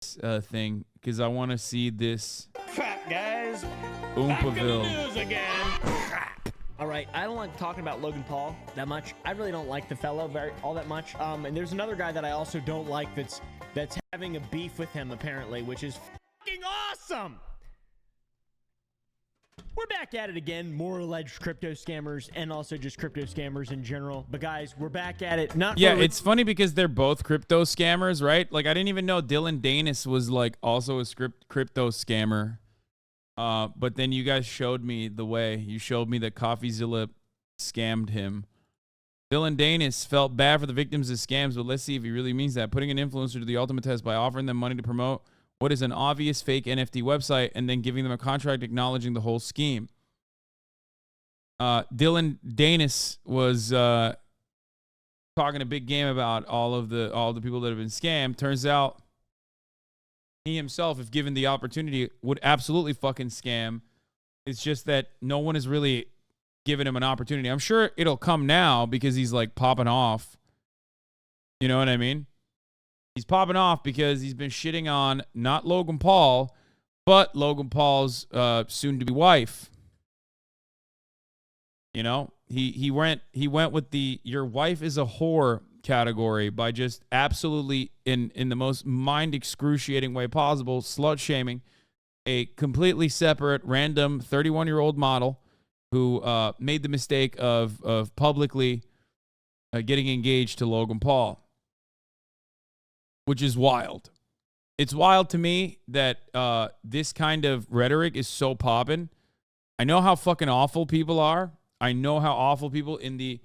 thing because I want to see this. Crap, guys. Oompaville. Back in the news again. Crap. All right, I don't like talking about Logan Paul that much. I really don't like the fellow all that much. And there's another guy that I also don't like that's having a beef with him apparently, which is fucking awesome. We're back at it again. More alleged crypto scammers and also just crypto scammers in general. But guys, we're back at it. Yeah, it's funny because they're both crypto scammers, right? Like I didn't even know Dylan Danis was like also a crypto scammer. But then you guys showed me the way. You showed me that CoffeeZilla scammed him. Dylan Danis felt bad for the victims of scams, but let's see if he really means that. Putting an influencer to the ultimate test by offering them money to promote what is an obvious fake NFT website and then giving them a contract acknowledging the whole scheme. Dylan Danis was talking a big game about all the people that have been scammed. Turns out he himself, if given the opportunity, would absolutely fucking scam. It's just that no one has really given him an opportunity. I'm sure it'll come now because he's like popping off. You know what I mean? He's popping off because he's been shitting on not Logan Paul, but Logan Paul's soon-to-be wife. You know, he went with the "your wife is a whore" category by just absolutely in the most mind excruciating way possible, slut shaming a completely separate random 31-year-old model who made the mistake of publicly getting engaged to Logan Paul, which is wild. It's wild to me that this kind of rhetoric is so poppin'. I know how fucking awful people are. I know how awful people in the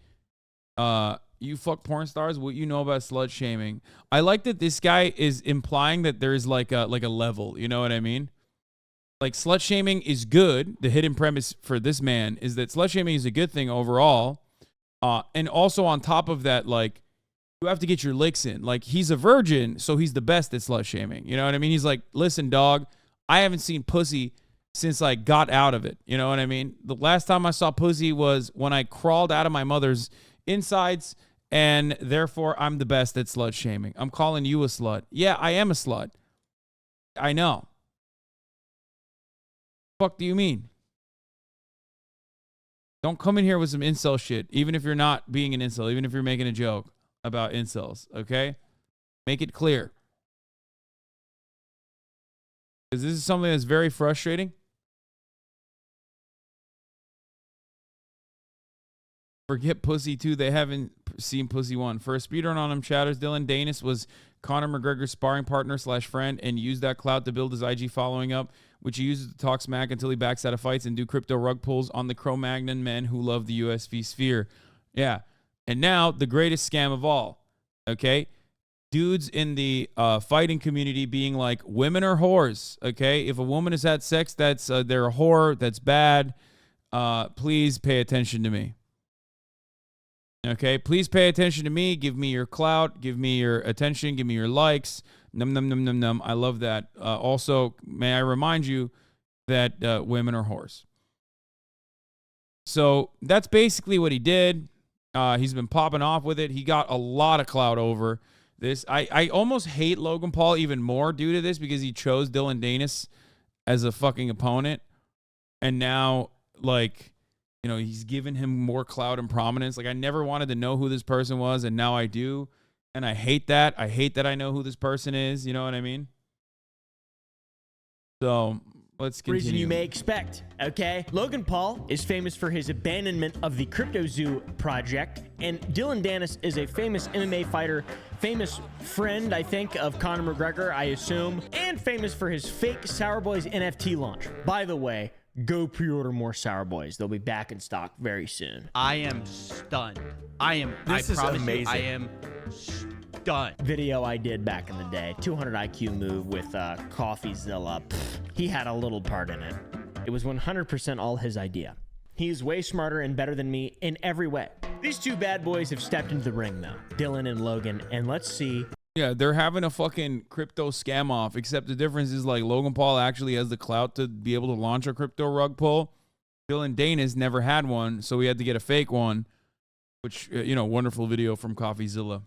you fuck porn stars, what you know about slut shaming. I like that this guy is implying that there's like a level, you know what I mean? Like slut shaming is good. The hidden premise for this man is that slut shaming is a good thing overall. And also on top of that, like you have to get your licks in. Like he's a virgin, so he's the best at slut shaming. You know what I mean? He's like, listen, dog, I haven't seen pussy since I got out of it. You know what I mean? The last time I saw pussy was when I crawled out of my mother's insides, and therefore I'm the best at slut shaming. I'm calling you a slut. Yeah, I am a slut. I know. Fuck do you mean? Don't come in here with some incel shit, even if you're not being an incel, even if you're making a joke about incels, okay? Make it clear. Because this is something that's very frustrating. Forget Pussy 2. They haven't seen Pussy 1. For a speedrun on him, chatters, Dylan Danis was Conor McGregor's sparring partner / friend and used that clout to build his IG following up, which he uses to talk smack until he backs out of fights and do crypto rug pulls on the Cro-Magnon men who love the USV sphere. Yeah. And now, the greatest scam of all. Okay? Dudes in the fighting community being like, women are whores. Okay? If a woman has had sex, that's they're a whore. That's bad. Please pay attention to me. Okay, please pay attention to me. Give me your clout. Give me your attention. Give me your likes. Num, num, num, num, num. I love that. Also, may I remind you that women are whores. So that's basically what he did. He's been popping off with it. He got a lot of clout over this. I almost hate Logan Paul even more due to this because he chose Dylan Danis as a fucking opponent. And now, like, you know, he's given him more clout and prominence. Like, I never wanted to know who this person was, and now I do. And I hate that. I hate that I know who this person is. You know what I mean? So, let's continue. Reason you may expect, okay? Logan Paul is famous for his abandonment of the Crypto Zoo project, and Dylan Danis is a famous MMA fighter, famous friend, I think, of Conor McGregor, I assume, and famous for his fake Sour Boys NFT launch. By the way, go pre-order more Sour Boys. They'll be back in stock very soon. I am stunned. This is amazing. I am stunned. Video I did back in the day. 200 IQ move with CoffeeZilla. He had a little part in it. It was 100% all his idea. He's way smarter and better than me in every way. These two bad boys have stepped into the ring though. Dylan and Logan. And let's see. Yeah, they're having a fucking crypto scam off, except the difference is like Logan Paul actually has the clout to be able to launch a crypto rug pull. Dylan Danis never had one, so he had to get a fake one, which, you know, wonderful video from CoffeeZilla.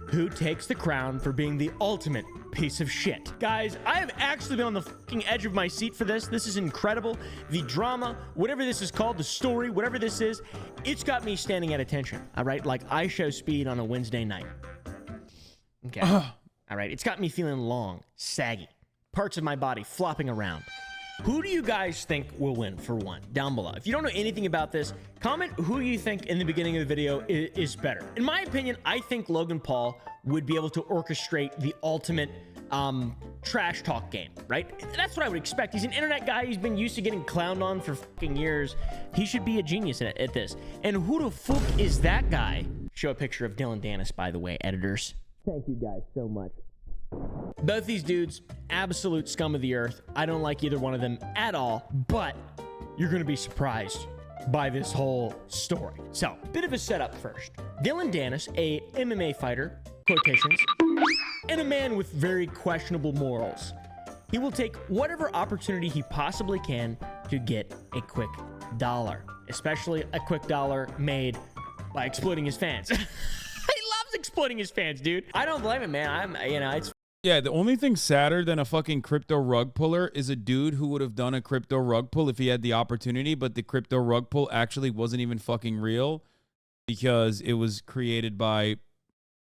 Who takes the crown for being the ultimate piece of shit? Guys, I have actually been on the fucking edge of my seat for this. This is incredible. The drama, whatever this is called, the story, whatever this is, it's got me standing at attention. All right, like I show speed on a Wednesday night. Okay. All right, it's got me feeling long, saggy, parts of my body flopping around. Who do you guys think will win for one? Down below. If you don't know anything about this, comment who you think in the beginning of the video is better. In my opinion, I think Logan Paul would be able to orchestrate the ultimate trash talk game, right? That's what I would expect. He's an internet guy. He's been used to getting clowned on for fucking years. He should be a genius at this. And who the fuck is that guy? Show a picture of Dylan Dennis, by the way, editors. Thank you guys so much. Both these dudes, absolute scum of the earth. I don't like either one of them at all, but you're going to be surprised by this whole story. So, bit of a setup first. Dylan Dennis, a MMA fighter, quotations, and a man with very questionable morals. He will take whatever opportunity he possibly can to get a quick dollar, especially a quick dollar made by exploiting his fans. He loves exploiting his fans, dude. I don't blame him, man. It's Yeah, the only thing sadder than a fucking crypto rug puller is a dude who would have done a crypto rug pull if he had the opportunity, but the crypto rug pull actually wasn't even fucking real because it was created by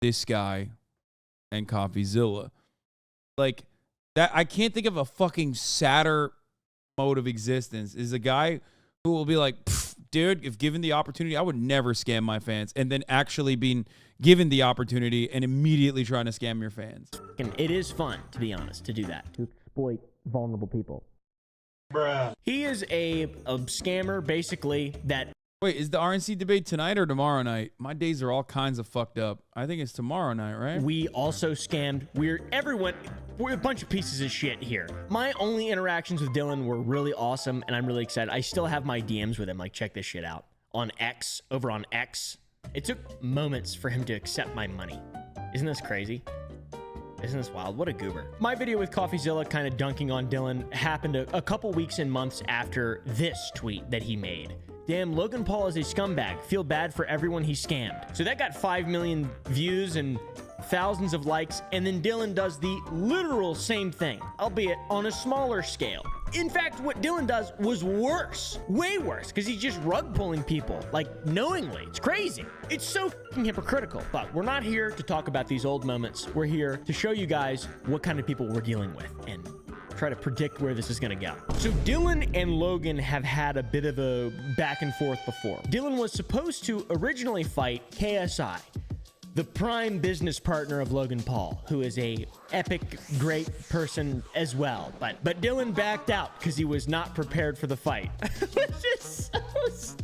this guy and CoffeeZilla. Like, that, I can't think of a fucking sadder mode of existence is a guy who will be like, dude, if given the opportunity, I would never scam my fans, and then actually being given the opportunity and immediately trying to scam your fans. It is fun, to be honest, to do that, to exploit vulnerable people. Bruh. He is a scammer, basically, that... Wait, is the RNC debate tonight or tomorrow night? My days are all kinds of fucked up. I think it's tomorrow night, right? We also scammed. We're a bunch of pieces of shit here. My only interactions with Dylan were really awesome, and I'm really excited. I still have my DMs with him. Like, check this shit out. On X, over on X. It took moments for him to accept my money. Isn't this crazy? Isn't this wild? What a goober. My video with CoffeeZilla kind of dunking on Dylan happened a couple weeks and months after this tweet that he made. Damn, Logan Paul is a scumbag. Feel bad for everyone he scammed. So that got 5 million views and thousands of likes, and then Dylan does the literal same thing, albeit on a smaller scale. In fact, what Dylan does was worse, way worse, because he's just rug pulling people, like knowingly. It's crazy. It's so fucking hypocritical. But we're not here to talk about these old moments. We're here to show you guys what kind of people we're dealing with and try to predict where this is going to go. So Dylan and Logan have had a bit of a back and forth before. Dylan was supposed to originally fight KSI, the prime business partner of Logan Paul, who is a epic, great person as well. But Dylan backed out because he was not prepared for the fight. Which is so...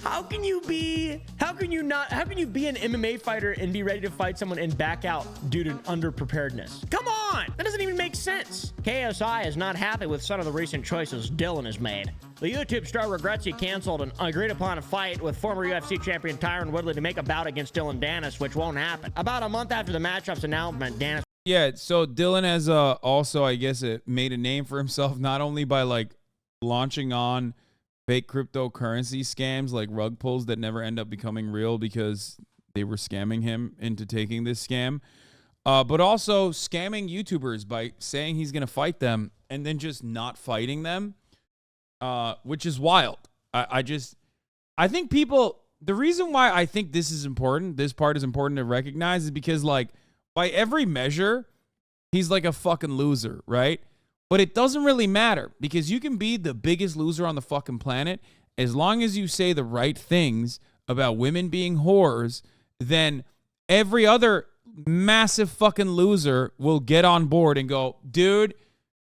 How can you be an MMA fighter and be ready to fight someone and back out due to underpreparedness? Come on! That doesn't even make sense. KSI is not happy with some of the recent choices Dylan has made. The YouTube star regrets he canceled an agreed upon a fight with former UFC champion Tyron Woodley to make a bout against Dylan Dennis, which won't happen. About a month after the matchup's announcement, Dennis... Yeah, so Dylan has also, I guess, made a name for himself, not only by, like, launching on fake cryptocurrency scams like rug pulls that never end up becoming real because they were scamming him into taking this scam, but also scamming YouTubers by saying he's going to fight them and then just not fighting them, which is wild. I think people, the reason why I think this is important, this part is important to recognize is because, like, by every measure, he's like a fucking loser, right? But it doesn't really matter because you can be the biggest loser on the fucking planet as long as you say the right things about women being whores, then every other massive fucking loser will get on board and go, dude,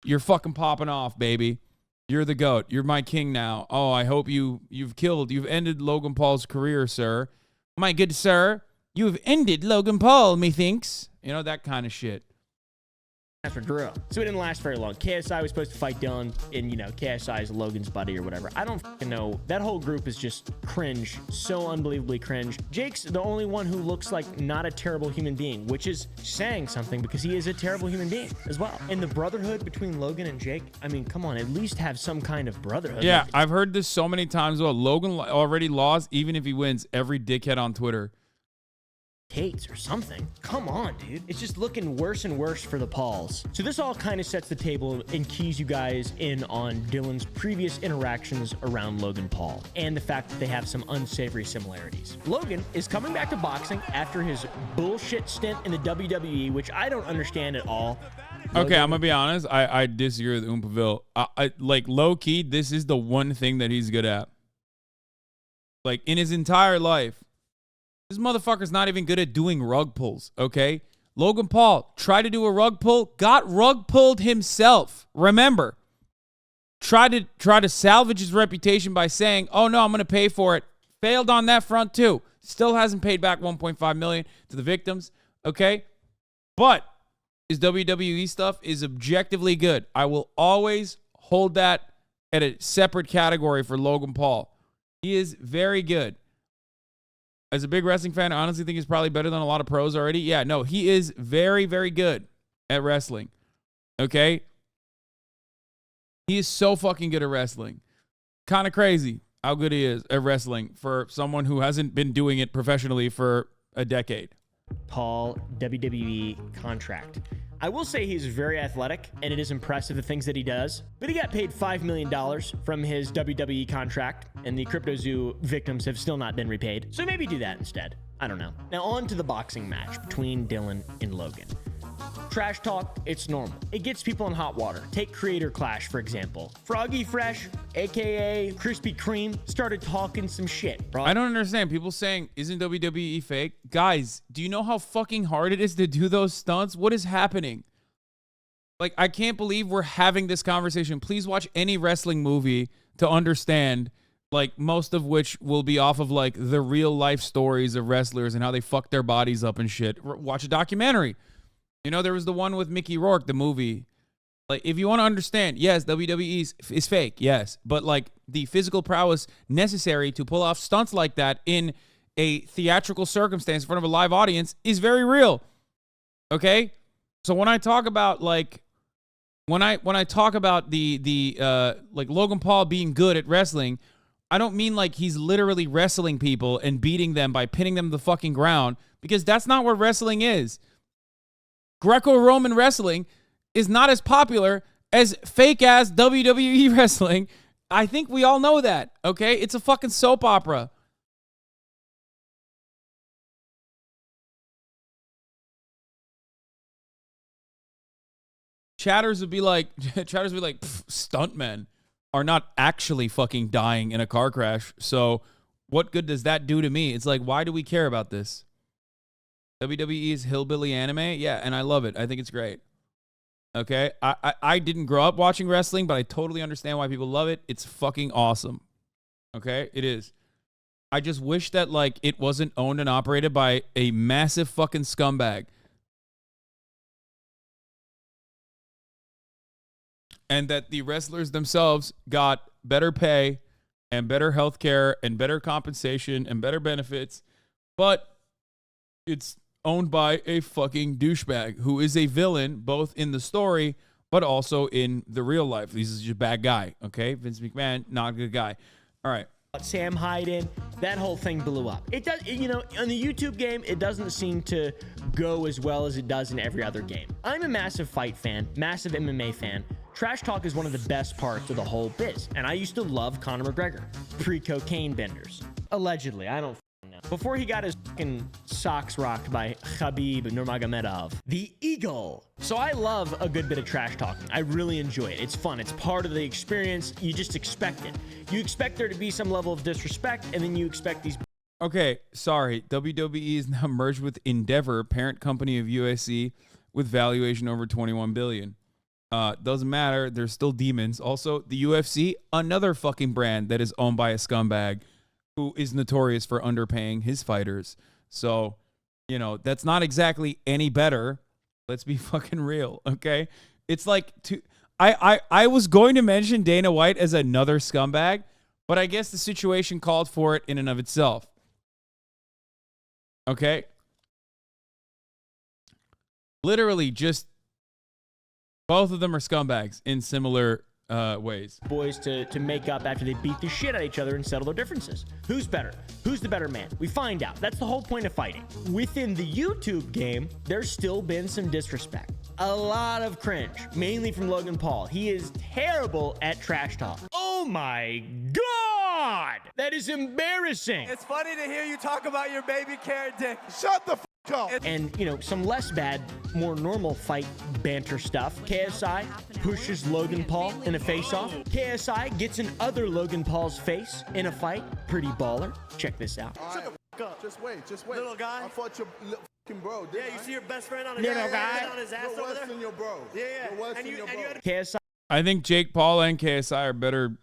you're fucking popping off, baby. You're the GOAT. You're my king now. Oh, I hope you've ended Logan Paul's career, sir. My good sir, you have ended Logan Paul, methinks. You know, that kind of shit. For Drew. So it didn't last very long. KSI was supposed to fight Dylan, and, you know, KSI is Logan's buddy or whatever. I don't fucking know. That whole group is just cringe. So unbelievably cringe. Jake's the only one who looks like not a terrible human being, which is saying something because he is a terrible human being as well. And the brotherhood between Logan and Jake, I mean, come on, at least have some kind of brotherhood. Yeah, I've heard this so many times. Well, Logan already lost, even if he wins, every dickhead on Twitter Tates or something. Come on, dude. It's just looking worse and worse for the Pauls. So this all kind of sets the table and keys you guys in on Dylan's previous interactions around Logan Paul and the fact that they have some unsavory similarities. Logan is coming back to boxing after his bullshit stint in the WWE, which I don't understand at all. Okay, I'm gonna be honest. I disagree with Oompaville. I like low key. This is the one thing that he's good at. Like in his entire life, this motherfucker's not even good at doing rug pulls. Okay, Logan Paul tried to do a rug pull, got rug pulled himself. Remember, tried to salvage his reputation by saying, "Oh no, I'm gonna pay for it." Failed on that front too. Still hasn't paid back 1.5 million to the victims. Okay, but his WWE stuff is objectively good. I will always hold that at a separate category for Logan Paul. He is very good. As a big wrestling fan, I honestly think he's probably better than a lot of pros already. Yeah, no, he is very, very good at wrestling. Okay? He is so fucking good at wrestling. Kind of crazy how good he is at wrestling for someone who hasn't been doing it professionally for a decade. Paul WWE contract. I will say he's very athletic, and it is impressive the things that he does, but he got paid $5 million from his WWE contract, and the CryptoZoo victims have still not been repaid, so maybe do that instead. I don't know. Now on to the boxing match between Dylan and Logan. Trash talk, it's normal. It gets people in hot water. Take Creator Clash, for example. Froggy Fresh, aka Krispy Kreme, started talking some shit, bro. I don't understand. People saying, isn't WWE fake? Guys, do you know how fucking hard it is to do those stunts? What is happening? Like, I can't believe we're having this conversation. Please watch any wrestling movie to understand, like, most of which will be off of, like, the real life stories of wrestlers and how they fuck their bodies up and shit. Watch a documentary. You know, there was the one with Mickey Rourke, the movie. Like, if you want to understand, yes, WWE is fake, yes. But, like, the physical prowess necessary to pull off stunts like that in a theatrical circumstance in front of a live audience is very real. Okay? So when I talk about, like, when I talk about the like, Logan Paul being good at wrestling, I don't mean, like, he's literally wrestling people and beating them by pinning them to the fucking ground, because that's not what wrestling is. Greco-Roman wrestling is not as popular as fake-ass WWE wrestling. I think we all know that, okay? It's a fucking soap opera. Chatters would be like, stuntmen are not actually fucking dying in a car crash. So what good does that do to me? It's like, why do we care about this? WWE's hillbilly anime? Yeah, and I love it. I think it's great. Okay? I didn't grow up watching wrestling, but I totally understand why people love it. It's fucking awesome. Okay? It is. I just wish that, like, it wasn't owned and operated by a massive fucking scumbag. And that the wrestlers themselves got better pay and better health care and better compensation and better benefits. But it's owned by a fucking douchebag who is a villain both in the story but also in the real life. He's just a bad guy, okay? Vince McMahon, not a good guy. All right. Sam Hyden, that whole thing blew up. It does, you know, on the YouTube game, it doesn't seem to go as well as it does in every other game. I'm a massive fight fan, massive MMA fan. Trash talk is one of the best parts of the whole biz, and I used to love Conor McGregor. Pre-cocaine benders. Allegedly, I don't know. Before he got his fucking socks rocked by Khabib Nurmagomedov. The Eagle. So I love a good bit of trash talking. I really enjoy it. It's fun. It's part of the experience. You just expect it. You expect there to be some level of disrespect, and then you expect these... Okay, sorry. WWE is now merged with Endeavor, parent company of USC, with valuation over $21 billion. Doesn't matter. They're still demons. Also, the UFC, another fucking brand that is owned by a scumbag who is notorious for underpaying his fighters. So, you know, that's not exactly any better. Let's be fucking real, okay? It's like, I was going to mention Dana White as another scumbag, but I guess the situation called for it in and of itself. Okay? Literally just both of them are scumbags in similar ways. Boys to make up after they beat the shit out of each other and settle their differences. Who's better? Who's the better man? We find out. That's the whole point of fighting. Within the YouTube game, there's still been some disrespect. A lot of cringe, mainly from Logan Paul. He is terrible at trash talk. Oh my God! That is embarrassing. It's funny to hear you talk about your baby carrot dick. Shut the f up. And, you know, some less bad, more normal fight banter stuff. KSI pushes Logan Paul in a face-off. KSI gets in other Logan Paul's face in a fight. Pretty baller. Check this out. Shut the f up. Just wait. Little guy. I fought your f***ing bro. Yeah, you see your best friend on his, Little guy. on his ass You're over worse there? than your bro. Yeah. You're worse than your bro. KSI I think Jake Paul and KSI are better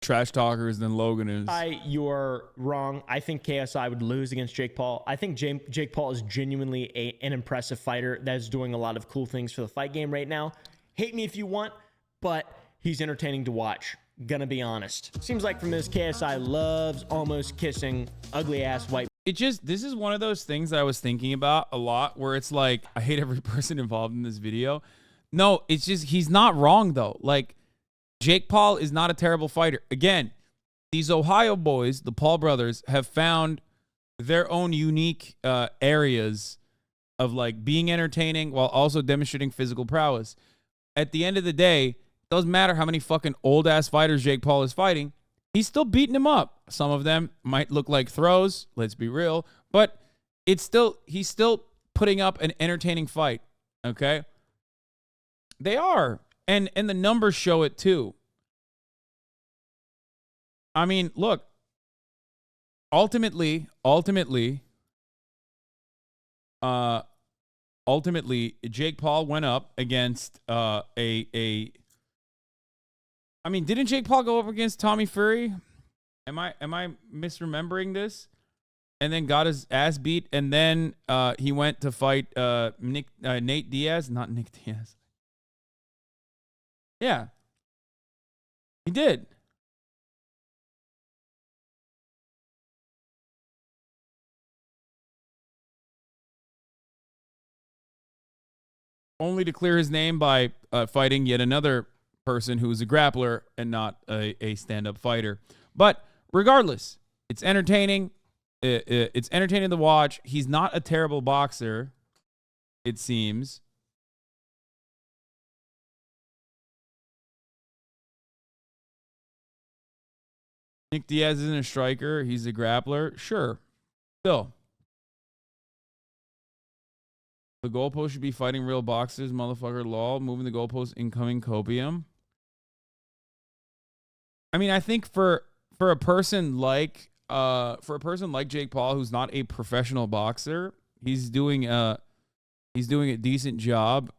trash talkers than Logan is. You're wrong. I think KSI would lose against Jake Paul. I think Jake Paul is genuinely an impressive fighter that is doing a lot of cool things for the fight game right now. Hate me if you want, but he's entertaining to watch. Gonna be honest. Seems like from this, KSI loves almost kissing ugly ass white. This is one of those things that I was thinking about a lot where it's like, I hate every person involved in this video. No, it's just, he's not wrong though. Like, Jake Paul is not a terrible fighter. Again, these Ohio boys, the Paul brothers, have found their own unique areas of like being entertaining while also demonstrating physical prowess. At the end of the day, it doesn't matter how many fucking old ass fighters Jake Paul is fighting. He's still beating him up. Some of them might look like throws, let's be real, but he's still putting up an entertaining fight. Okay? They are. And the numbers show it too. I mean, look, ultimately, Jake Paul went up against I mean, didn't Jake Paul go up against Tommy Fury? Am I misremembering this? And then got his ass beat, and then he went to fight Nate Diaz, not Nick Diaz. Yeah. He did. Only to clear his name by fighting yet another person who is a grappler and not a stand-up fighter. But regardless, it's entertaining. It's entertaining to watch. He's not a terrible boxer, it seems. Nick Diaz isn't a striker. He's a grappler. Sure. Still. The goalpost should be fighting real boxers, motherfucker. Law. Moving the goalpost, incoming copium. I mean, I think for a person like Jake Paul, who's not a professional boxer, he's doing a decent job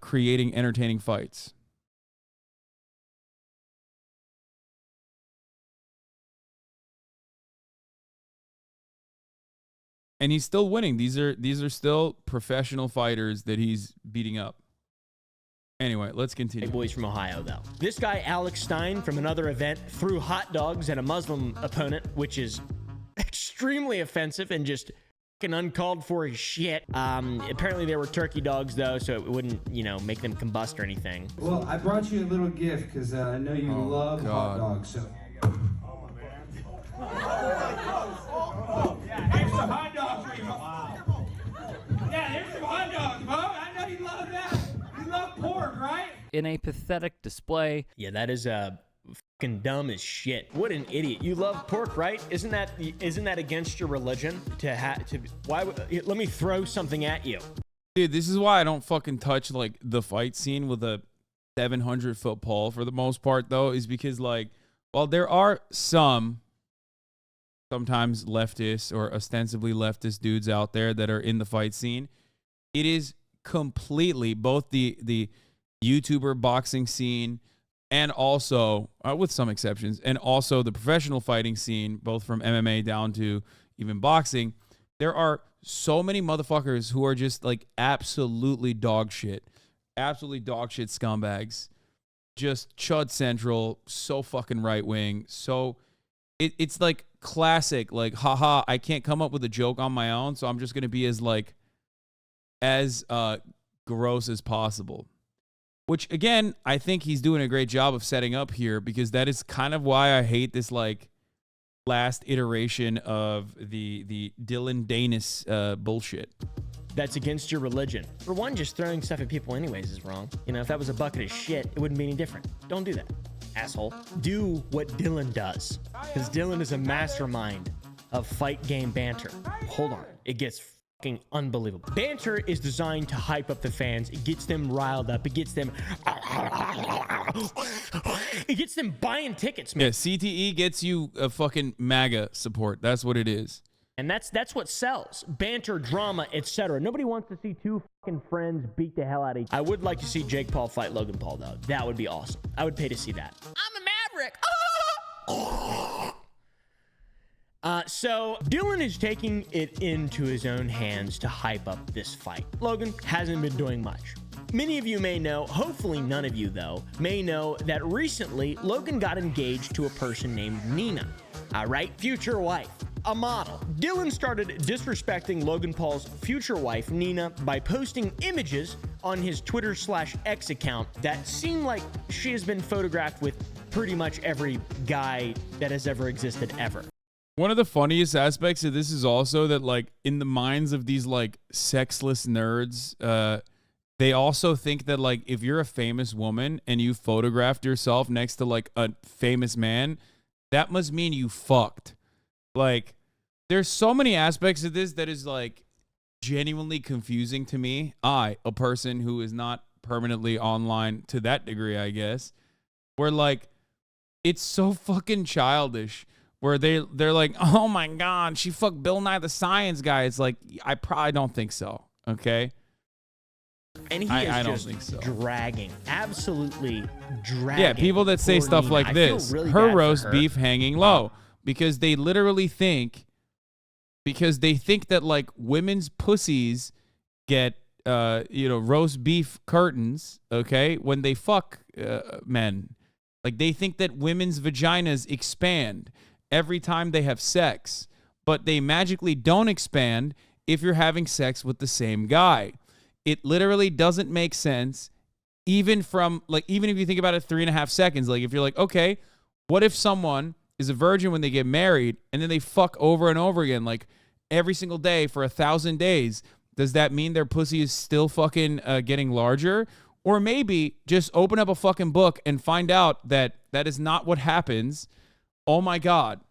creating entertaining fights. And he's still winning. These are still professional fighters that he's beating up. Anyway, let's continue. Hey, boys from Ohio, though. This guy, Alex Stein, from another event, threw hot dogs at a Muslim opponent, which is extremely offensive and just fucking uncalled for as shit. Apparently they were turkey dogs, though, so it wouldn't, make them combust or anything. Well, I brought you a little gift because I know you love hot dogs, so... Yeah, there's some hot dogs for you. Wow. Yeah, there's some hot dogs, Bo. I know you love that. You love pork, right? In a pathetic display. Yeah, that is fucking dumb as shit. What an idiot. You love pork, right? Isn't that against your religion let me throw something at you? Dude, this is why I don't fucking touch like the fight scene with a 700-foot pole for the most part, though, is because like, while there are sometimes leftist or ostensibly leftist dudes out there that are in the fight scene, it is completely both the YouTuber boxing scene and also, with some exceptions, and also the professional fighting scene, both from MMA down to even boxing. There are so many motherfuckers who are just like absolutely dog shit scumbags, just chud central, so fucking right wing, so it's like classic, like, haha, I can't come up with a joke on my own, so I'm just going to be as gross as possible. which again, I think he's doing a great job of setting up here, because that is kind of why I hate this like last iteration of the Dylan Danis bullshit. That's against your religion. For one, just throwing stuff at people anyways is wrong. You know, if that was a bucket of shit, it wouldn't be any different. Don't do that, asshole. Do what Dylan does, because Dylan is a mastermind of fight game banter. Hold on, it gets fucking unbelievable. Banter is designed to hype up the fans. It gets them riled up. It gets them buying tickets, man. Yeah, CTE gets you a fucking MAGA support. That's what it is. And that's what sells. Banter, drama, etc. Nobody wants to see two fucking friends beat the hell out of each other. I would like to see Jake Paul fight Logan Paul, though. That would be awesome. I would pay to see that. I'm a maverick. So Dylan is taking it into his own hands to hype up this fight. Logan hasn't been doing much. Many of you may know, hopefully none of you though, may know that recently Logan got engaged to a person named Nina. All right, future wife, a model. Dylan started disrespecting Logan Paul's future wife, Nina, by posting images on his Twitter/X account that seem like she has been photographed with pretty much every guy that has ever existed ever. One of the funniest aspects of this is also that, like, in the minds of these, like, sexless nerds, they also think that, like, if you're a famous woman and you photographed yourself next to, like, a famous man, that must mean you fucked. Like, there's so many aspects of this that is, like, genuinely confusing to me. I, a person who is not permanently online to that degree, I guess, where, like, it's so fucking childish. Where they're like, oh my God, she fucked Bill Nye the Science Guy. It's like, I probably don't think so. Okay. And he I is don't just think so. Dragging, absolutely dragging. Yeah, people that say stuff Nina. like this, really her bad for roast her. beef hanging low, because they literally think, that like women's pussies get, roast beef curtains. Okay. When they fuck men, like they think that women's vaginas expand every time they have sex, but they magically don't expand if you're having sex with the same guy. It literally doesn't make sense, even if you think about it 3.5 seconds. Like if you're like, okay, what if someone is a virgin when they get married and then they fuck over and over again, like every single day for 1,000 days? Does that mean their pussy is still fucking getting larger? Or maybe just open up a fucking book and find out that that is not what happens. Oh my God.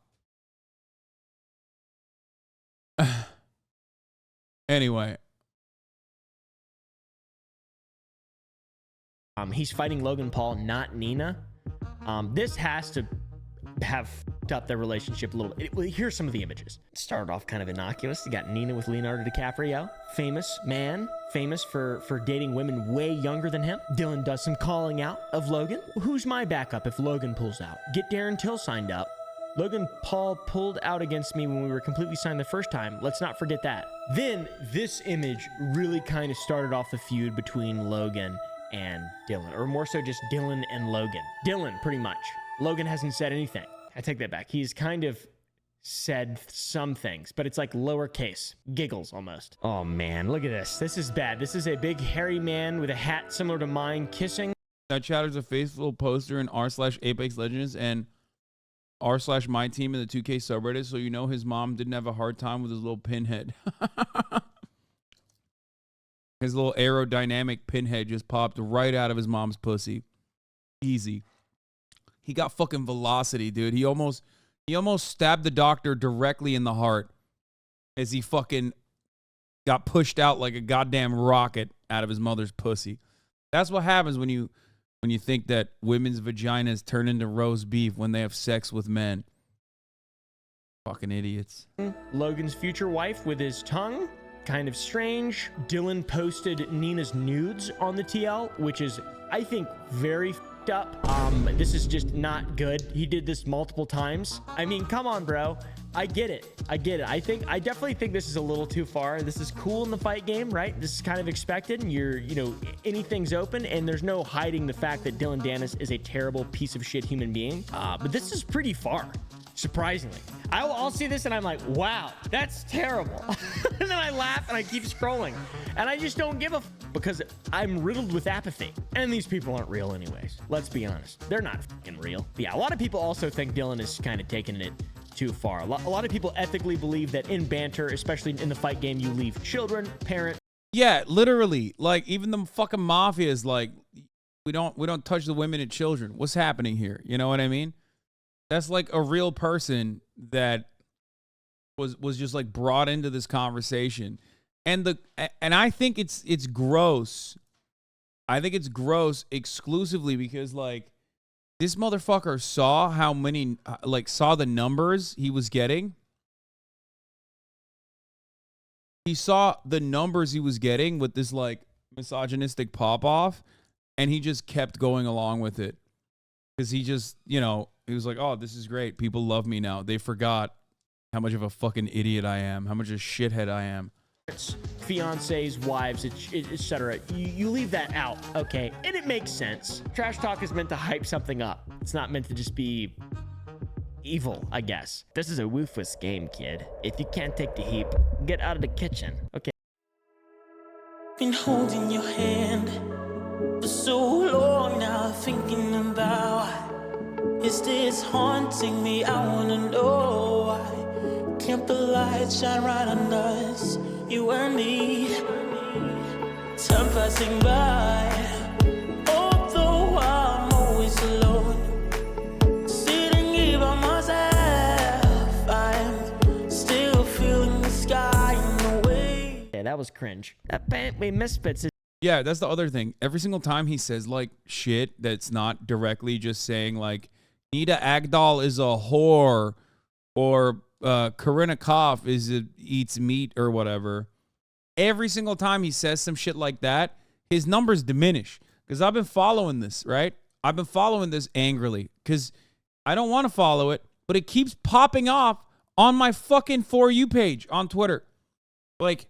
Anyway. He's fighting Logan Paul, not Nina. This has to have f***ed up their relationship a little bit. Well, here's some of the images. It started off kind of innocuous. You got Nina with Leonardo DiCaprio. Famous man. Famous for dating women way younger than him. Dylan does some calling out of Logan. Who's my backup if Logan pulls out? Get Darren Till signed up. Logan Paul pulled out against me when we were completely signed the first time. Let's not forget that. Then this image really kind of started off the feud between Logan and Dylan, or more so just Dylan and Logan. Dylan, pretty much. Logan hasn't said anything. I take that back. He's kind of said some things, but it's like lowercase, giggles almost. Oh man, look at this. This is bad. This is a big hairy man with a hat similar to mine kissing. That Chatter's a faithful poster in r/Apex Legends and r/my team in the 2K subreddit, so you know his mom didn't have a hard time with his little pinhead. His little aerodynamic pinhead just popped right out of his mom's pussy. Easy. He got fucking velocity, dude. He almost stabbed the doctor directly in the heart as he fucking got pushed out like a goddamn rocket out of his mother's pussy. That's what happens when you think that women's vaginas turn into roast beef when they have sex with men. Fucking idiots. Logan's future wife with his tongue. Kind of strange. Dylan posted Nina's nudes on the TL, which is, I think, very f***ed up. This is just not good. He did this multiple times. I mean, come on, bro. I get it. I definitely think this is a little too far. This is cool in the fight game, right? This is kind of expected. And anything's open, and there's no hiding the fact that Dylan Danis is a terrible piece of shit human being. But this is pretty far. Surprisingly, I'll see this and I'm like, wow, that's terrible. And then I laugh and I keep scrolling and I just don't give a because I'm riddled with apathy. And these people aren't real anyways. Let's be honest. They're not fucking real. But yeah, a lot of people also think Dylan is kind of taking it too far. A lot of people ethically believe that in banter, especially in the fight game, you leave children, parents. Yeah, literally. Like, even the fucking mafia is like, we don't touch the women and children. What's happening here? You know what I mean? That's like a real person that was just like brought into this conversation. And I think it's gross. I think it's gross exclusively because like this motherfucker saw how many saw the numbers he was getting. He saw the numbers he was getting with this like misogynistic pop off, and he just kept going along with it. Because he just, he was like, oh, this is great. People love me now. They forgot how much of a fucking idiot I am, how much of a shithead I am. Fiancés, wives, etc. You leave that out, okay? And it makes sense. Trash talk is meant to hype something up. It's not meant to just be evil, I guess. This is a ruthless game, kid. If you can't take the heat, get out of the kitchen, okay? Been holding your hand for so long now, thinking about, is this haunting me? I wanna know why. Can't the light shine right on us, you and me? Time passing by, although I'm always alone, sitting here by myself, I'm still feeling the sky in the way. Yeah, that was cringe. That Bentley Misfits is. Yeah, that's the other thing. Every single time he says like shit that's not directly just saying like Nita Agdal is a whore or Karina Koff eats meat or whatever. Every single time he says some shit like that, his numbers diminish. Because I've been following this, right? I've been following this angrily because I don't want to follow it, but it keeps popping off on my fucking For You page on Twitter. Like,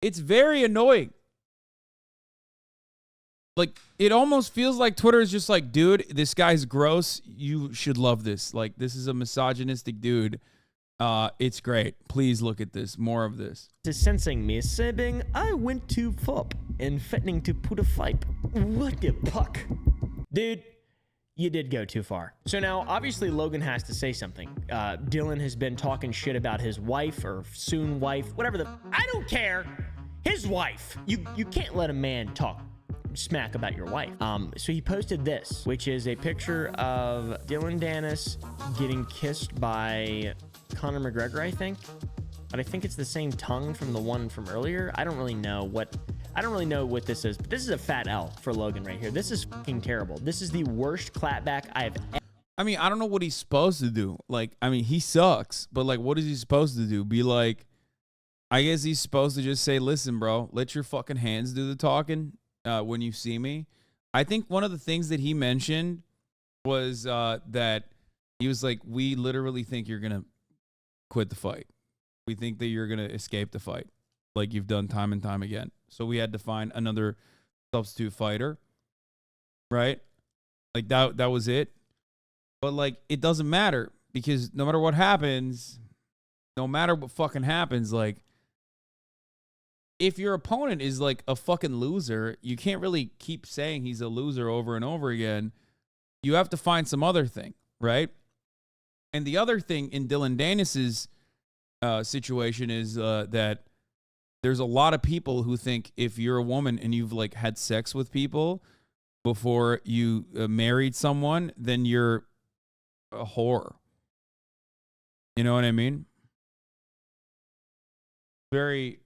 it's very annoying. Like, it almost feels like Twitter is just like, dude, this guy's gross. You should love this. Like, this is a misogynistic dude. It's great. Please look at this. More of this. Sensing me saying I went too far and threatening to put a fight. What the fuck? Dude, you did go too far. So now, obviously, Logan has to say something. Dylan has been talking shit about his wife or soon wife, whatever the... I don't care. His wife. You can't let a man talk smack about your wife. So he posted this, which is a picture of Dylan Dennis getting kissed by Conor McGregor, I think. But I think it's the same tongue from the one from earlier. I don't really know what this is, but this is a fat L for Logan right here. This is fucking terrible. This is the worst clapback I've ever. I mean, I don't know what he's supposed to do. Like, I mean, he sucks, but like, what is he supposed to do? Be like, I guess he's supposed to just say, listen, bro, let your fucking hands do the talking when you see me. I think one of the things that he mentioned was that he was like, we literally think you're going to quit the fight. We think that you're going to escape the fight like you've done time and time again. So we had to find another substitute fighter, right? Like that was it. But like, it doesn't matter because no matter what happens, no matter what fucking happens, like if your opponent is like a fucking loser, you can't really keep saying he's a loser over and over again. You have to find some other thing, right? And the other thing in Dylan Dennis's situation is that there's a lot of people who think if you're a woman and you've like had sex with people before you married someone, then you're a whore. You know what I mean? Very,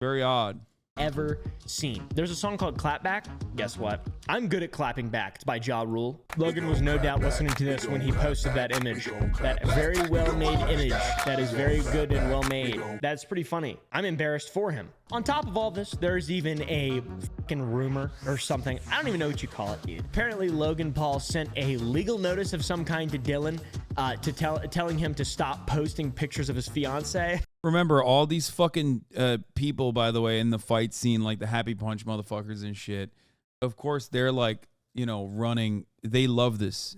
very odd. Ever seen. There's a song called Clapback. Guess what? I'm good at clapping back. It's by Ja Rule. Logan was no doubt listening to this when he posted that image. That very well-made image. That is very good and well-made. That's pretty funny. I'm embarrassed for him. On top of all this, there's even a fucking rumor or something. I don't even know what you call it, dude. Apparently, Logan Paul sent a legal notice of some kind to Dylan telling him to stop posting pictures of his fiance. Remember, all these fucking people, by the way, in the fight scene, like the Happy Punch motherfuckers and shit, of course, they're like, running. They love this.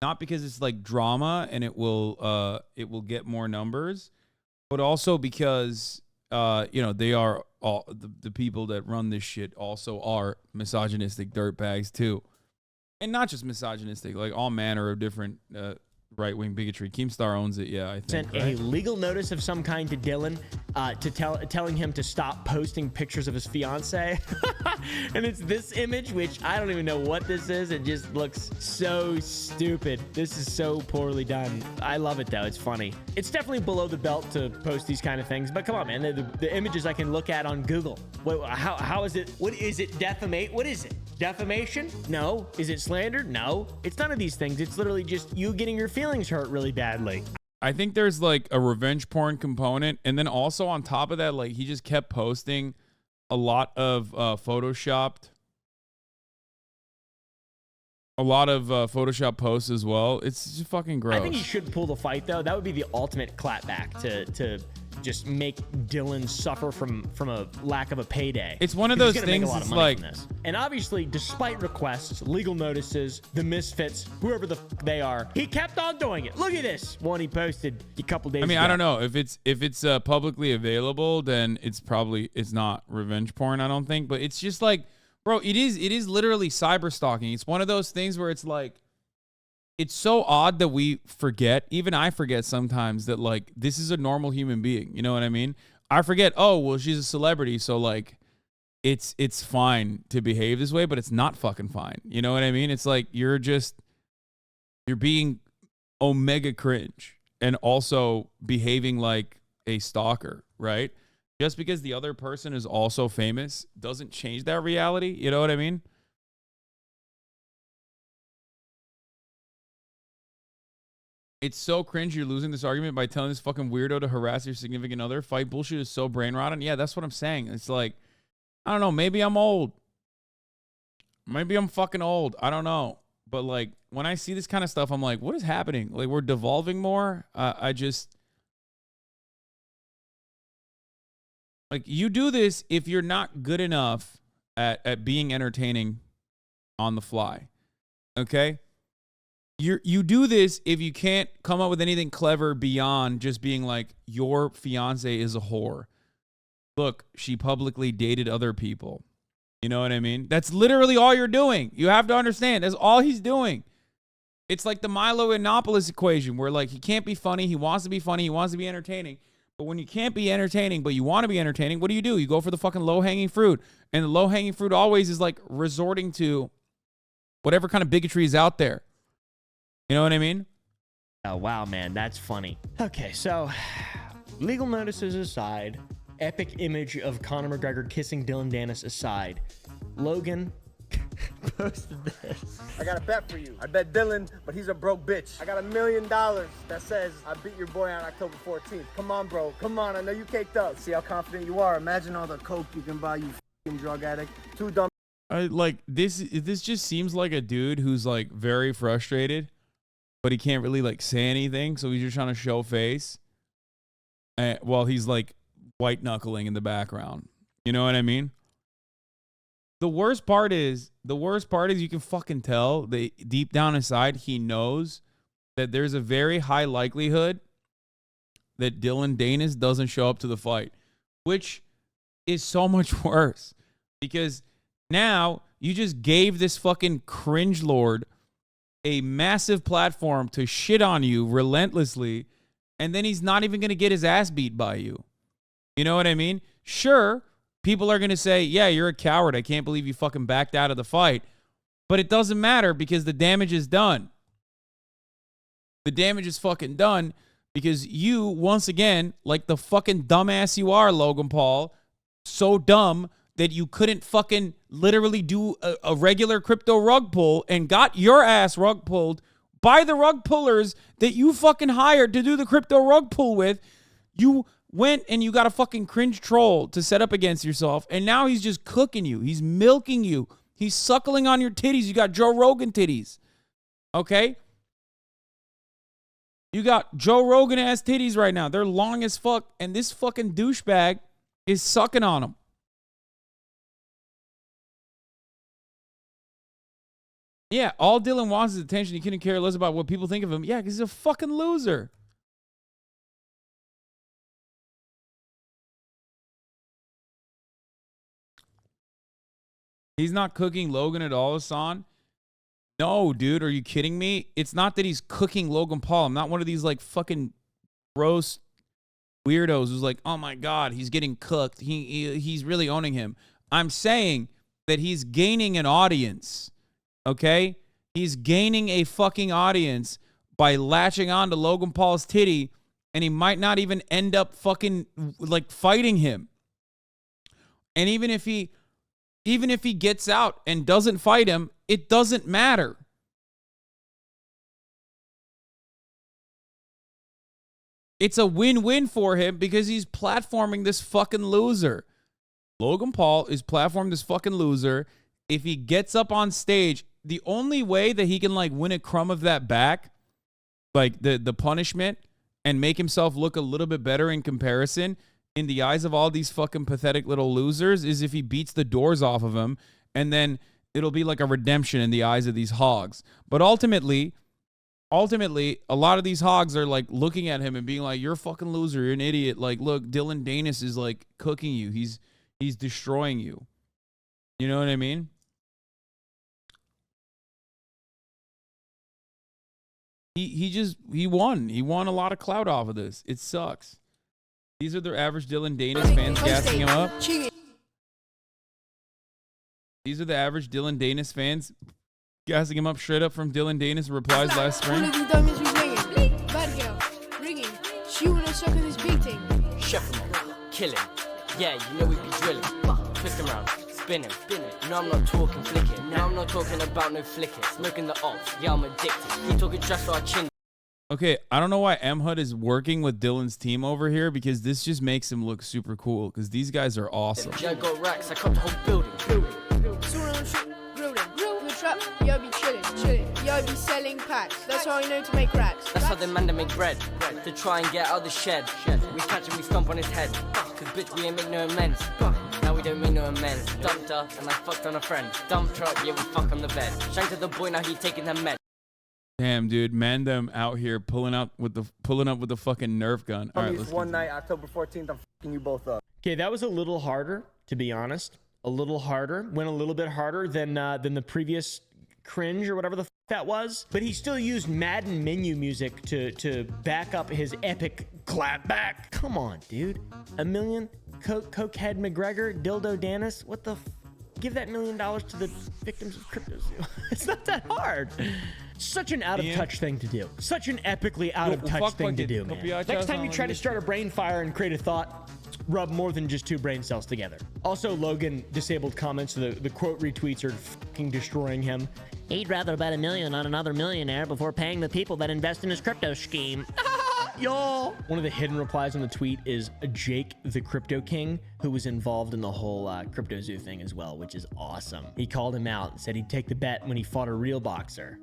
Not because it's like drama and it will get more numbers, but also because, they are all the people that run this shit also are misogynistic dirtbags too. And not just misogynistic, like all manner of different right-wing bigotry. Keemstar owns it, yeah, I think. Sent a legal notice of some kind to Dylan telling him to stop posting pictures of his fiance. And it's this image, which I don't even know what this is. It just looks so stupid. This is so poorly done. I love it, though. It's funny. It's definitely below the belt to post these kind of things. But come on, man. The images I can look at on Google. How is it? What is it? Defamate? What is it? Defamation? No. Is it slander? No. It's none of these things. It's literally just you getting your feelings hurt really badly. I think there's like a revenge porn component. And then also on top of that, like he just kept posting a lot of Photoshopped posts as well. It's just fucking gross. I think he should pull the fight, though. That would be the ultimate clapback to just make Dylan suffer from a lack of a payday. It's one of those things. It's like, and obviously, despite requests, legal notices, the misfits, whoever the fuck they are, he kept on doing it. Look at this one he posted a couple days ago. I don't know if it's publicly available, then it's not revenge porn. I don't think, but it's just like, bro, it is literally cyber stalking. It's one of those things where it's like, it's so odd that we forget, even I forget sometimes, that like this is a normal human being. You know what I mean? I forget, oh, well, she's a celebrity, so like it's fine to behave this way, but it's not fucking fine. You know what I mean? It's like you're being omega cringe and also behaving like a stalker, right? Just because the other person is also famous doesn't change that reality. You know what I mean? It's so cringe you're losing this argument by telling this fucking weirdo to harass your significant other. Fight bullshit is so brain rotten. Yeah, that's what I'm saying. It's like, I don't know. Maybe I'm old. Maybe I'm fucking old. I don't know. But like when I see this kind of stuff, I'm like, what is happening? Like we're devolving more. Like you do this if you're not good enough at being entertaining on the fly. Okay? You do this if you can't come up with anything clever beyond just being like, your fiance is a whore. Look, she publicly dated other people. You know what I mean? That's literally all you're doing. You have to understand. That's all he's doing. It's like the Milo Yiannopoulos equation where like he can't be funny. He wants to be funny. He wants to be entertaining. But when you can't be entertaining, but you want to be entertaining, what do? You go for the fucking low-hanging fruit. And the low-hanging fruit always is like resorting to whatever kind of bigotry is out there. You know what I mean? Oh, wow, man. That's funny. Okay, so legal notices aside, epic image of Conor McGregor kissing Dylan Dennis aside, Logan posted this. I got a bet for you. I bet Dylan, but he's a broke bitch. I got $1 million that says I beat your boy on October 14th. Come on, bro. Come on. I know you caked up. See how confident you are. Imagine all the coke you can buy, you f***ing drug addict. Too dumb. Like this just seems like a dude who's like very frustrated, but he can't really like say anything, so he's just trying to show face while he's like white knuckling in the background. You know what I mean? The worst part is you can fucking tell that deep down inside he knows that there's a very high likelihood that Dylan Dennis doesn't show up to the fight, which is so much worse because now you just gave this fucking cringe lord a massive platform to shit on you relentlessly, and then he's not even going to get his ass beat by you. You know what I mean? Sure, people are going to say, yeah, you're a coward. I can't believe you fucking backed out of the fight. But it doesn't matter because the damage is done. The damage is fucking done because you, once again, like the fucking dumbass you are, Logan Paul, so dumb that you couldn't fucking literally do a regular crypto rug pull and got your ass rug pulled by the rug pullers that you fucking hired to do the crypto rug pull with. You went and you got a fucking cringe troll to set up against yourself, and now he's just cooking you. He's milking you. He's suckling on your titties. You got Joe Rogan titties. Okay? You got Joe Rogan ass titties right now. They're long as fuck, and this fucking douchebag is sucking on them. Yeah, all Dylan wants is attention. He couldn't care less about what people think of him. Yeah, because he's a fucking loser. He's not cooking Logan at all, Hasan. No, dude, are you kidding me? It's not that he's cooking Logan Paul. I'm not one of these like fucking gross weirdos who's like, oh my God, he's getting cooked. He's really owning him. I'm saying that he's gaining an audience, okay? He's gaining a fucking audience by latching on to Logan Paul's titty, and he might not even end up fucking like fighting him. And even if he gets out and doesn't fight him, it doesn't matter. It's a win-win for him because he's platforming this fucking loser. Logan Paul is platforming this fucking loser. If he gets up on stage, the only way that he can like win a crumb of that back, like the punishment, and make himself look a little bit better in comparison in the eyes of all these fucking pathetic little losers, is if he beats the doors off of him, and then it'll be like a redemption in the eyes of these hogs. But ultimately, a lot of these hogs are like looking at him and being like, you're a fucking loser, you're an idiot. Like, look, Dylan Danis is like cooking you. He's destroying you. You know what I mean? He won. He won a lot of clout off of this. It sucks. These are the average Dylan Danis fans gassing him up. These are the average Dylan Danis fans gassing him up straight up from Dylan Danis replies last spring. Bad girl, ringing. She wanna suck on this big thing. Chef him up, kill him. Yeah, you know we be drilling. Twist him around, spin him. No, I'm not talking flicking. No, I'm not talking about no flicking. Smoking the ops, yeah, I'm addicted. He talking just for our chin. Okay, I don't know why M-Hud is working with Dylan's team over here, because this just makes him look super cool, because these guys are awesome. Yeah, I got racks, I cut the whole building. In the trap, yo be chilling. Yo be selling packs. That's how I know to make racks. That's how the man to make bread. To try and get out of the shed. We catch him, we stomp on his head. Cause bitch, we ain't make no amends. Now we don't make no amends. Dumped her, and I fucked on a friend. Dump truck, yeah, we fuck on the bed. Shanked to the boy, now he taking the med. Damn, dude, man, them out here pulling up with the fucking Nerf gun. All right, let's one night, October 14th, I'm fucking you both up. Okay, that was a little harder, to be honest. A little harder. Went a little bit harder than the previous cringe or whatever the that was. But he still used Madden menu music to back up his epic clap back. Come on, dude. $1 million? Cokehead McGregor? Dildo Danis? What the give that $1 million to the victims of Crypto Zoo. It's not that hard. Such an out-of-touch thing to do. Such an epically out-of-touch thing to do, man. Next time you try to start a brain fire and create a thought, rub more than just two brain cells together. Also, Logan disabled comments, so the quote retweets are fucking destroying him. He'd rather bet $1 million on another millionaire before paying the people that invest in his crypto scheme. Y'all. One of the hidden replies on the tweet is Jake the Crypto King, who was involved in the whole Crypto Zoo thing as well, which is awesome. He called him out and said he'd take the bet when he fought a real boxer.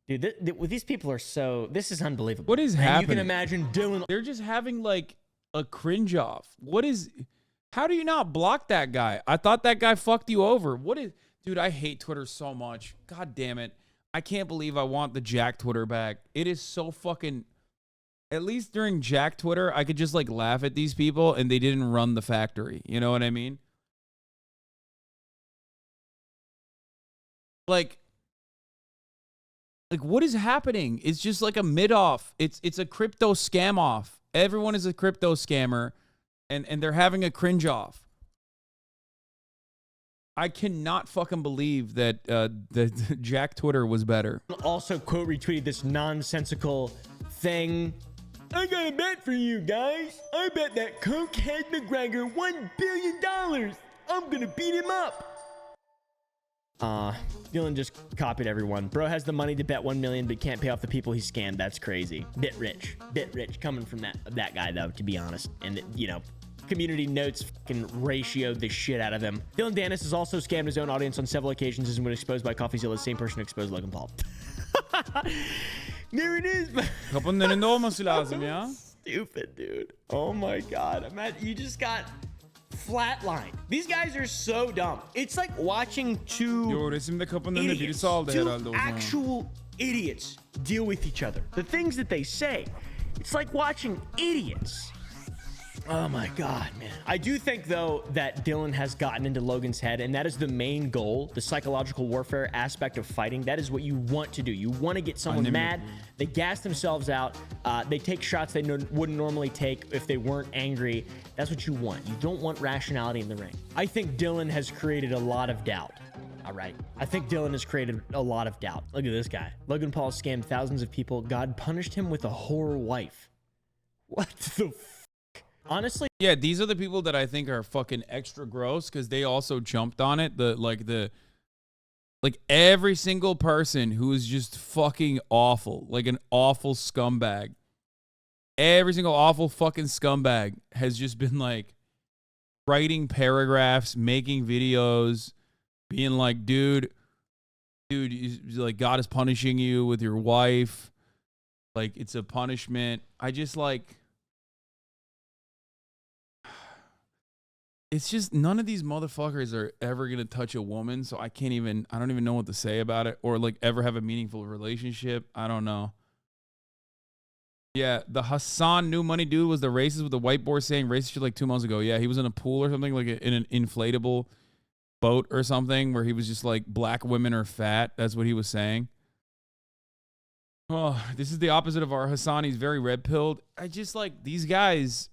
Dude, these people are so... This is unbelievable. What is happening? You can imagine Dylan... They're just having, like, a cringe off. What is... How do you not block that guy? I thought that guy fucked you over. What is... Dude, I hate Twitter so much. God damn it. I can't believe I want the Jack Twitter back. It is so fucking... At least during Jack Twitter, I could just, like, laugh at these people and they didn't run the factory. You know what I mean? Like, what is happening? It's just like a mid-off. It's a crypto scam off. Everyone is a crypto scammer, and they're having a cringe off. I cannot fucking believe that the Jack Twitter was better. Also quote retweeted this nonsensical thing. I got a bet for you guys. I bet that Cokehead McGregor $1 billion. I'm gonna beat him up. Dylan just copied everyone. Bro has the money to bet 1 million, but can't pay off the people he scammed. That's crazy. Bit rich coming from that guy though, to be honest. And you know, community notes fucking ratioed the shit out of him. Dylan Danis has also scammed his own audience on several occasions and when exposed by CoffeeZilla, the same person who exposed Logan Paul. There it is. Stupid, dude. Oh my god. Imagine you just got flatline. These guys are so dumb. It's like watching two actual idiots deal with each other. The things that they say, it's like watching idiots Oh my God, man. I do think, though, that Dylan has gotten into Logan's head, and that is the main goal, the psychological warfare aspect of fighting. That is what you want to do. You want to get someone mad. They gas themselves out. They take shots they wouldn't normally take if they weren't angry. That's what you want. You don't want rationality in the ring. I think Dylan has created a lot of doubt. All right. I think Dylan has created a lot of doubt. Look at this guy. Logan Paul scammed thousands of people. God punished him with a whore wife. What the honestly, yeah, these are the people that I think are fucking extra gross because they also jumped on it. Like every single person who is just fucking awful, like an awful scumbag. Every single awful fucking scumbag has just been like writing paragraphs, making videos, being like, dude, like God is punishing you with your wife. Like it's a punishment. I just like. It's just none of these motherfuckers are ever going to touch a woman. So I don't even know what to say about it or like ever have a meaningful relationship. I don't know. Yeah. The Hasan New Money dude was the racist with the whiteboard saying racist shit like 2 months ago. Yeah. He was in a pool or something like in an inflatable boat or something where he was just like black women are fat. That's what he was saying. Oh, this is the opposite of our Hasan. He's very red pilled. I just like these guys.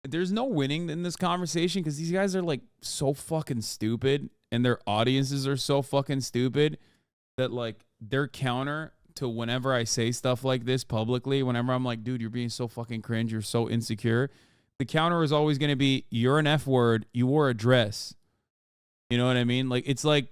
There's no winning in this conversation because these guys are like so fucking stupid and their audiences are so fucking stupid that like their counter to whenever I say stuff like this publicly, whenever I'm like, dude, you're being so fucking cringe, you're so insecure. The counter is always going to be, you're an F word, you wore a dress. You know what I mean? Like, it's like,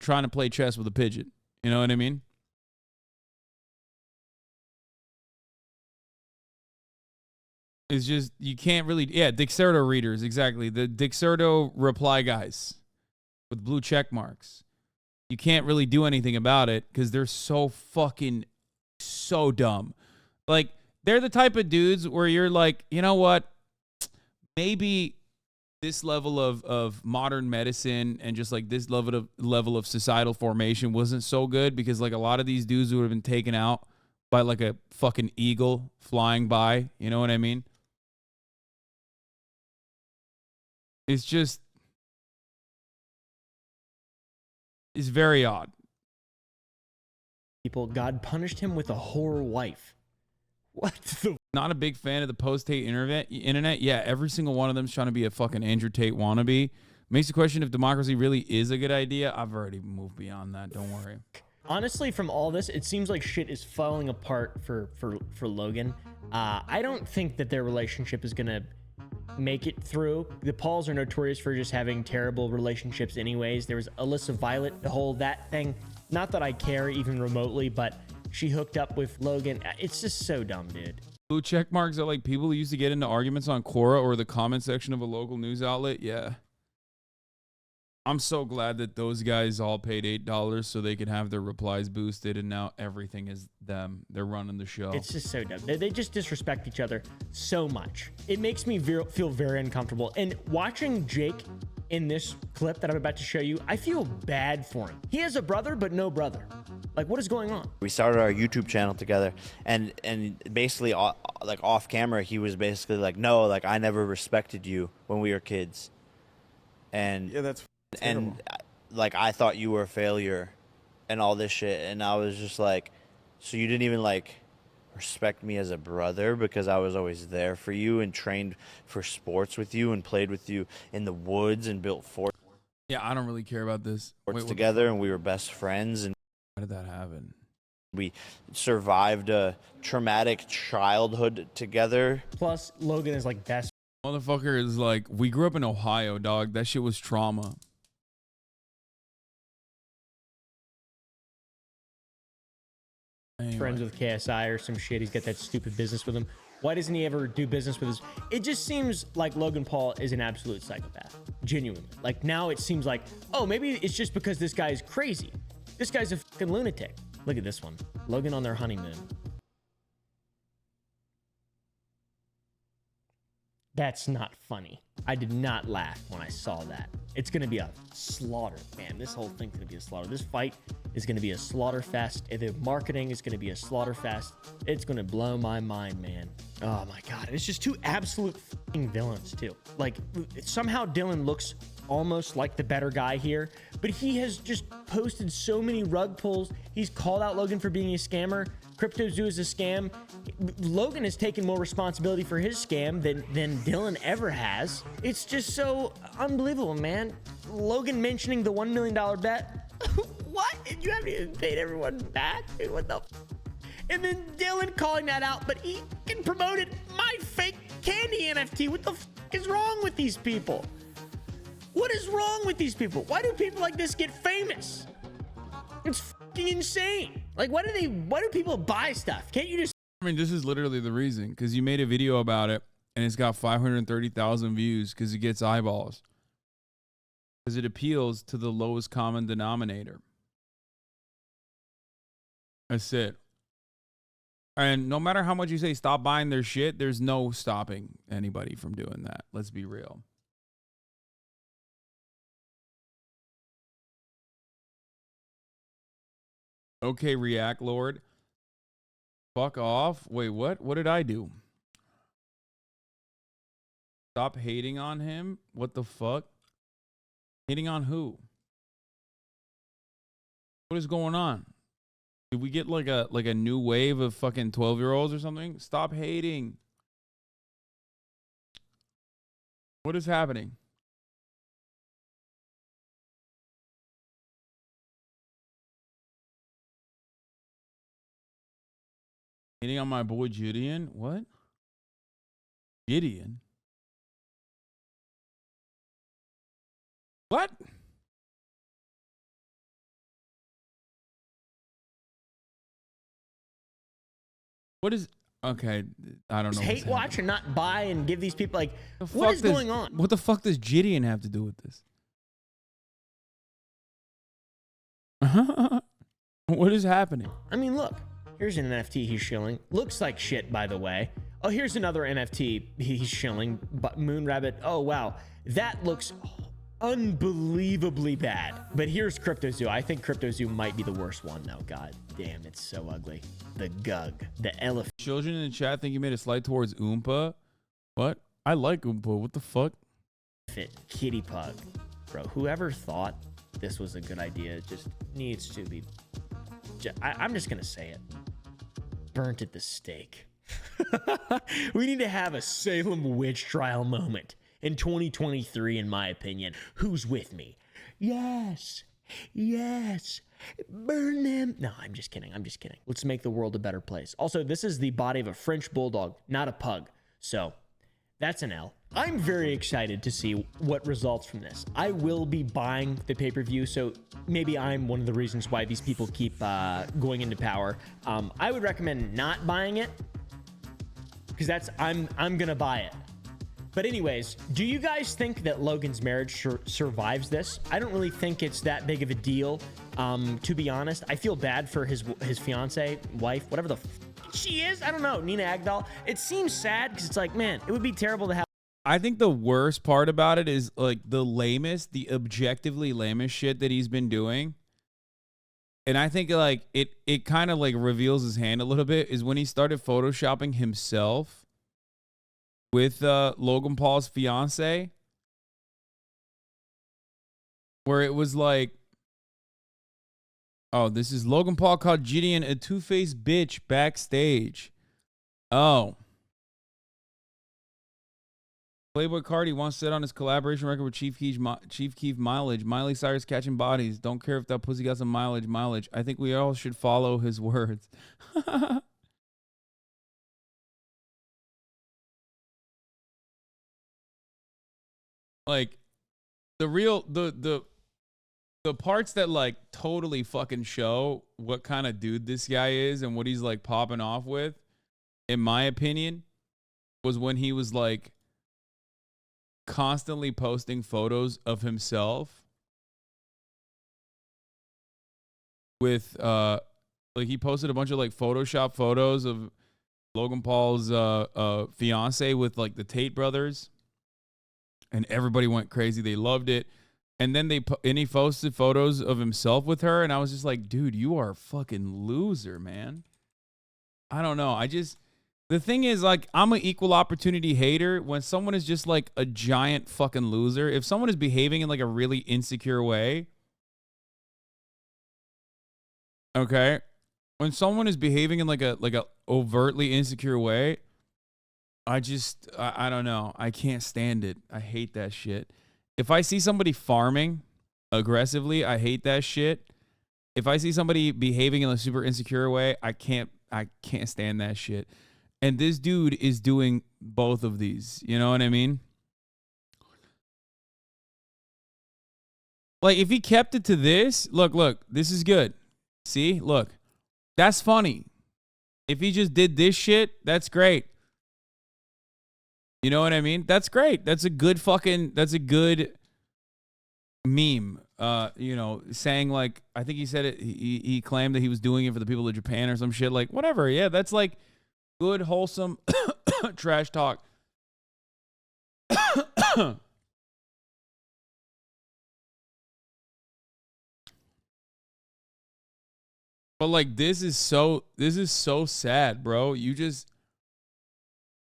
trying to play chess with a pigeon. You know what I mean? It's just, you can't really, yeah, Dixerto readers, exactly. The Dixerto reply guys with blue check marks. You can't really do anything about it because they're so fucking, so dumb. Like, they're the type of dudes where you're like, you know what? Maybe this level of modern medicine and just like this level of societal formation wasn't so good because like a lot of these dudes would have been taken out by like a fucking eagle flying by. You know what I mean? It's just, it's very odd. People, God punished him with a whore wife. What the? Not a big fan of the post-hate internet. Yeah, every single one of them is trying to be a fucking Andrew Tate wannabe. Makes the question if democracy really is a good idea. I've already moved beyond that. Don't worry. Honestly, from all this, it seems like shit is falling apart for Logan. I don't think that their relationship is gonna make it through. The Pauls are notorious for just having terrible relationships anyways. There was Alyssa Violet, the whole that thing. Not that I care even remotely, but she hooked up with Logan. It's just so dumb, dude. Blue check marks are like people who used to get into arguments on Quora or the comment section of a local news outlet. Yeah. I'm so glad that those guys all paid $8 so they could have their replies boosted, and now everything is them. They're running the show. It's just so dumb. They just disrespect each other so much. It makes me feel very uncomfortable. And watching Jake in this clip that I'm about to show you, I feel bad for him. He has a brother, but no brother. Like, what is going on? We started our YouTube channel together, and basically, like off camera, he was basically like, "No, like I never respected you when we were kids," and yeah, that's and like I thought you were a failure, and all this shit, and I was just like, so you didn't even like respect me as a brother because I was always there for you and trained for sports with you and played with you in the woods and built forts. Yeah, I don't really care about this. Together, and we were best friends. And how did that happen? We survived a traumatic childhood together. Plus, Logan is like best. Motherfucker is like, we grew up in Ohio, dog. That shit was trauma. Anyway. Friends with KSI or some shit. He's got that stupid business with him. Why doesn't he ever do business with his? It just seems like Logan Paul is an absolute psychopath. Genuinely. Like now it seems like, oh, maybe it's just because this guy is crazy. This guy's a fucking lunatic. Look at this one. Logan on their honeymoon. That's not funny. I did not laugh when I saw that. It's going to be a slaughter, man. This whole thing's going to be a slaughter. This fight is going to be a slaughter fest. The marketing is going to be a slaughter fest. It's going to blow my mind, man. Oh my God. It's just two absolute fucking villains too. Like somehow Dylan looks almost like the better guy here, but he has just posted so many rug pulls. He's called out Logan for being a scammer. CryptoZoo is a scam. Logan has taken more responsibility for his scam than Dylan ever has. It's just so unbelievable, man. Logan mentioning the $1 million bet. What? You haven't even paid everyone back? Dude, what the? And then Dylan calling that out, but he can promoted my fake candy NFT. What the is wrong with these people? What is wrong with these people? Why do people like this get famous? It's fucking insane. Like, why do people buy stuff? Can't you just? I mean, this is literally the reason, because you made a video about it and it's got 530,000 views because it gets eyeballs. Because it appeals to the lowest common denominator. That's it. And no matter how much you say stop buying their shit, there's no stopping anybody from doing that. Let's be real. Okay, React Lord. Fuck off. Wait, what? What did I do? Stop hating on him? What the fuck? Hating on who? What is going on? Did we get like a new wave of fucking 12-year-olds or something? Stop hating. What is happening? Hitting on my boy Gideon? What? Gideon? What? What is... Okay, I don't know. Hate watch and not buy and give these people like... What is going on? What the fuck does Gideon have to do with this? What is happening? I mean, look. Here's an NFT he's shilling. Looks like shit, by the way. Oh, here's another NFT he's shilling. But Moon Rabbit. Oh, wow. That looks unbelievably bad. But here's CryptoZoo. I think CryptoZoo might be the worst one, though. God damn, it's so ugly. The Gug. The elephant. Children in the chat think you made a slide towards Oompa. What? I like Oompa. What the fuck? Fit kitty pug. Bro, whoever thought this was a good idea just needs to be... I'm just going to say it. Burnt at the stake. We need to have a Salem witch trial moment in 2023, in my opinion. Who's with me? Yes. Yes. Burn them. No, I'm just kidding. I'm just kidding. Let's make the world a better place. Also, this is the body of a French bulldog, not a pug. So that's an L. I'm very excited to see what results from this. I will be buying the pay-per-view, so maybe I'm one of the reasons why these people keep going into power. I would recommend not buying it, because I'm gonna buy it. But anyways, do you guys think that Logan's marriage survives this? I don't really think it's that big of a deal. To be honest, I feel bad for his fiance, wife, whatever the she is. I don't know, Nina Agdal. It seems sad because it's like, man, it would be terrible to have. I think the worst part about it is like the objectively lamest shit that he's been doing. And I think like it kind of like reveals his hand a little bit is when he started photoshopping himself with Logan Paul's fiance, where it was like, oh, this is Logan Paul called Gideon a two-faced bitch backstage. Oh. Playboy Cardi wants to set on his collaboration record with Chief Keef Mileage. Miley Cyrus catching bodies. Don't care if that pussy got some mileage. I think we all should follow his words. Like the parts that like totally fucking show what kind of dude this guy is and what he's like popping off with, in my opinion, was when he was like constantly posting photos of himself with like he posted a bunch of like Photoshop photos of Logan Paul's fiance with like the Tate brothers, and everybody went crazy. They loved it. And then he posted photos of himself with her, and I was just like, dude, you are a fucking loser, man. I don't know. The thing is, like, I'm an equal opportunity hater. When someone is just like a giant fucking loser, if someone is behaving in like a really insecure way, okay, when someone is behaving in like a overtly insecure way, I don't know. I can't stand it. I hate that shit. If I see somebody farming aggressively, I hate that shit. If I see somebody behaving in a super insecure way, I can't stand that shit. And this dude is doing both of these. You know what I mean? Like, if he kept it to this, look, this is good. See, look, that's funny. If he just did this shit, that's great. You know what I mean? That's great. That's a good meme. You know, saying like, I think he said it, he claimed that he was doing it for the people of Japan or some shit. Like, whatever. Yeah, that's like good, wholesome trash talk. But like, this is so sad, bro.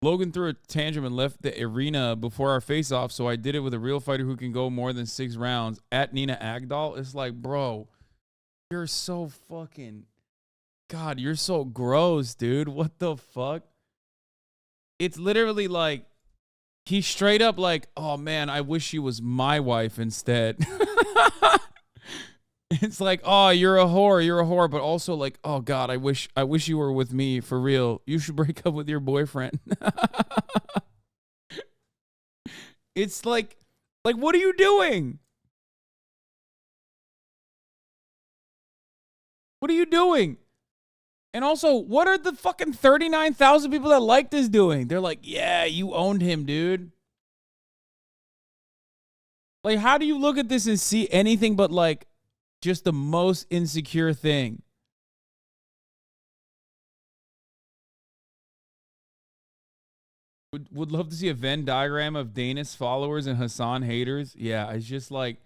Logan threw a tantrum and left the arena before our face-off, so I did it with a real fighter who can go more than 6 rounds. At Nina Agdal, it's like, bro, you're so fucking... God, you're so gross, dude. What the fuck? It's literally like, he's straight up like, oh man, I wish she was my wife instead. It's like, oh, you're a whore, but also like, oh God, I wish you were with me for real. You should break up with your boyfriend. It's like, what are you doing? What are you doing? And also, what are the fucking 39,000 people that like this doing? They're like, yeah, you owned him, dude. Like, how do you look at this and see anything but like, just the most insecure thing? Would love to see a Venn diagram of Dana's followers and Hasan haters. Yeah, it's just like,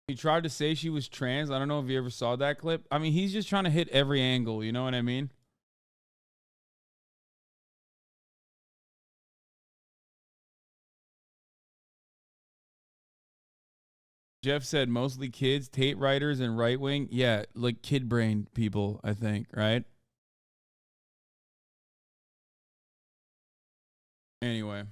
he tried to say she was trans. I don't know if you ever saw that clip. I mean, he's just trying to hit every angle. You know what I mean? Jeff said mostly kids, Tate writers, and right wing. Yeah, like kid brain people, I think, right? Anyway.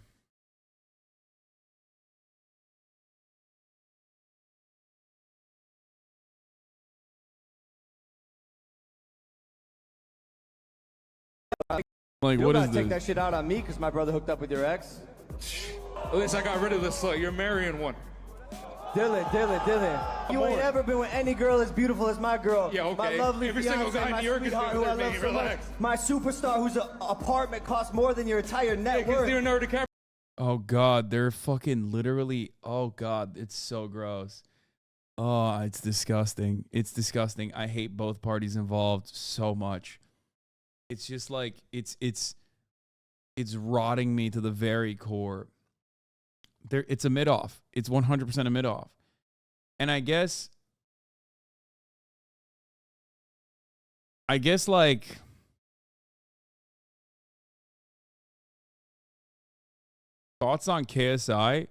Like, you what gotta is take this? that shit out on me because my brother hooked up with your ex. At least I got rid of the slut. You're marrying one. Dylan. You ain't ever been with any girl as beautiful as my girl. Yeah, okay. My lovely Every single fiance, guy in my New York is sweetheart, better who I than love me. so much. Relax. My superstar, whose apartment costs more than your entire net worth. Leonardo DiCaprio. Oh God, they're fucking literally. Oh God, it's so gross. Oh, it's disgusting. It's disgusting. I hate both parties involved so much. It's just like it's rotting me to the very core. It's a mid-off. It's 100% a mid-off. And I guess like thoughts on KSI.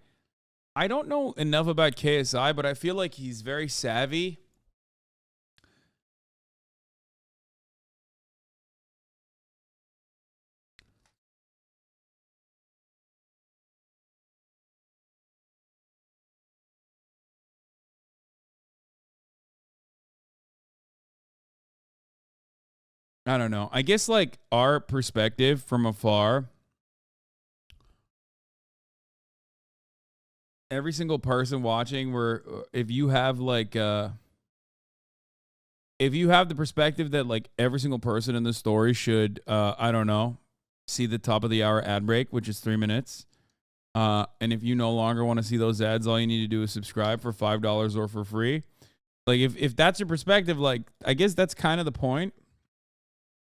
I don't know enough about KSI, but I feel like he's very savvy. I don't know. I guess like our perspective from afar, every single person watching, where if you have like if you have the perspective that like every single person in the story should, I don't know, see the top of the hour ad break, which is 3 minutes. And if you no longer want to see those ads, all you need to do is subscribe for $5 or for free. Like if that's your perspective, like I guess that's kind of the point.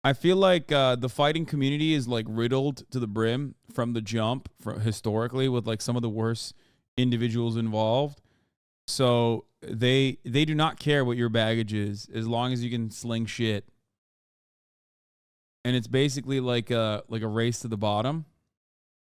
I feel like the fighting community is like riddled to the brim from the jump, historically, with like some of the worst individuals involved. So they do not care what your baggage is as long as you can sling shit. And it's basically like a race to the bottom.